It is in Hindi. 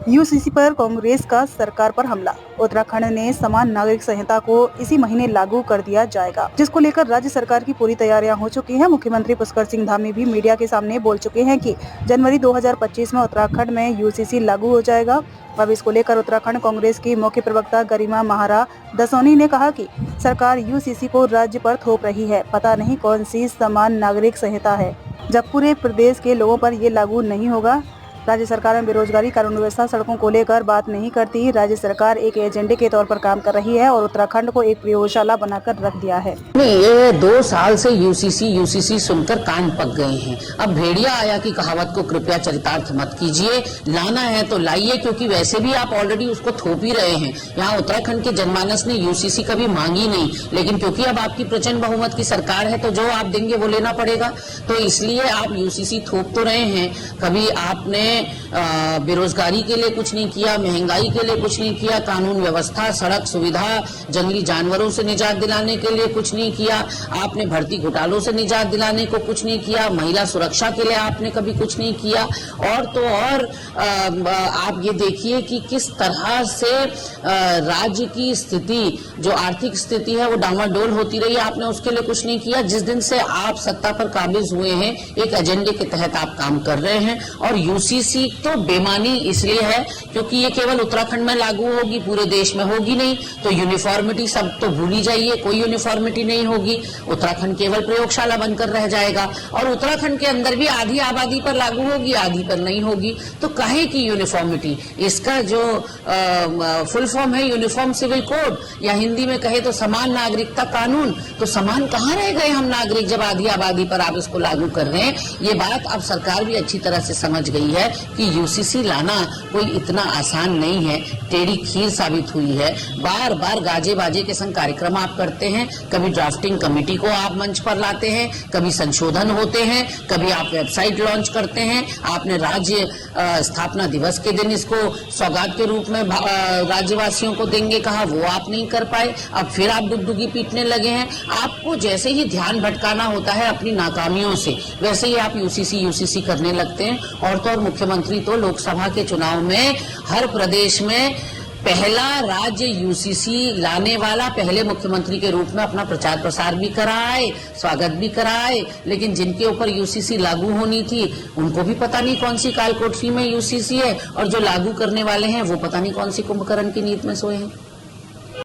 यूसीसी पर कांग्रेस का सरकार पर हमला। उत्तराखंड ने समान नागरिक संहिता को इसी महीने लागू कर दिया जाएगा, जिसको लेकर राज्य सरकार की पूरी तैयारियां हो चुकी हैं। मुख्यमंत्री पुष्कर सिंह धामी भी मीडिया के सामने बोल चुके हैं कि जनवरी 2025 में उत्तराखंड में यूसीसी लागू हो जाएगा। अब इसको लेकर उत्तराखंड कांग्रेस की मुख्य प्रवक्ता गरिमा महारा दसोनी ने कहा कि सरकार यूसीसी को राज्य पर थोप रही है। पता नहीं कौन सी समान नागरिक संहिता है, जब पूरे प्रदेश के लोगों पर ये लागू नहीं होगा। राज्य सरकार में बेरोजगारी, कानून व्यवस्था, सड़कों को लेकर बात नहीं करती। राज्य सरकार एक एजेंडे के तौर पर काम कर रही है और उत्तराखंड को एक प्रयोगशाला बनाकर रख दिया है। नहीं, ये 2 साल से यूसीसी सुनकर कान पक गए हैं। अब भेड़िया आया की कहावत को कृपया चरितार्थ मत कीजिए। लाना है तो लाइए, क्योंकि वैसे भी आप ऑलरेडी उसको थोप ही रहे हैं। यहाँ उत्तराखंड के जनमानस ने यूसीसी कभी मांगी नहीं, लेकिन क्योंकि अब आपकी प्रचंड बहुमत की सरकार है तो जो आप देंगे वो लेना पड़ेगा। तो इसलिए आप यूसीसी थोप तो रहे हैं। कभी आपने बेरोजगारी के लिए कुछ नहीं किया, महंगाई के लिए कुछ नहीं किया, कानून व्यवस्था, सड़क सुविधा, जंगली जानवरों से निजात दिलाने के लिए कुछ नहीं किया, आपने भर्ती घोटालों से निजात दिलाने को कुछ नहीं किया, महिला सुरक्षा के लिए आपने कभी कुछ नहीं किया। और तो और आप ये देखिए कि किस तरह से राज्य की स्थिति, जो आर्थिक स्थिति है वो डामाडोल होती रही, आपने उसके लिए कुछ नहीं किया। जिस दिन से आप सत्ता पर काबिज हुए हैं, एक एजेंडे के तहत आप काम कर रहे हैं। और यूसीसी तो बेमानी इसलिए है क्योंकि ये केवल उत्तराखंड में लागू होगी, पूरे देश में होगी नहीं। तो यूनिफॉर्मिटी सब तो भूल ही जाइए, कोई यूनिफॉर्मिटी नहीं होगी। उत्तराखंड केवल प्रयोगशाला बनकर रह जाएगा और उत्तराखंड के अंदर भी आधी आबादी पर लागू होगी, आधी पर नहीं होगी। तो काहे की यूनिफॉर्मिटी? इसका जो फुल फॉर्म है यूनिफॉर्म सिविल कोड, या हिंदी में कहे तो समान नागरिकता कानून। तो समान कहाँ रह गए हम नागरिक जब आधी आबादी पर आप इसको लागू कर रहे हैं? ये बात अब सरकार भी अच्छी तरह से समझ गई है कि यूसीसी लाना कोई इतना आसान नहीं है, टेढ़ी खीर साबित हुई है। बार बार गाजे बाजे के संग कार्यक्रम आप करते हैं, कभी ड्राफ्टिंग कमेटी को आप मंच पर लाते हैं, कभी संशोधन होते हैं, कभी आप वेबसाइट लॉन्च करते हैं। आपने राज्य स्थापना दिवस के दिन इसको सौगात के रूप में राज्यवासियों को देंगे कहा, वो आप नहीं कर पाए। अब फिर आप डुगडुगी पीटने लगे हैं। आपको जैसे ही ध्यान भटकाना होता है अपनी नाकामियों से, वैसे ही आप यूसीसी करने लगते हैं। और तो और मुख्यमंत्री तो लोकसभा के चुनाव में हर प्रदेश में पहला राज्य यूसीसी लाने वाला पहले मुख्यमंत्री के रूप में अपना प्रचार प्रसार भी कराए, स्वागत भी कराए। लेकिन जिनके ऊपर यूसीसी लागू होनी थी उनको भी पता नहीं कौन सी कालकोठरी में यूसीसी है, और जो लागू करने वाले हैं वो पता नहीं कौन सी कुंभकर्ण की नींद में सोए हैं।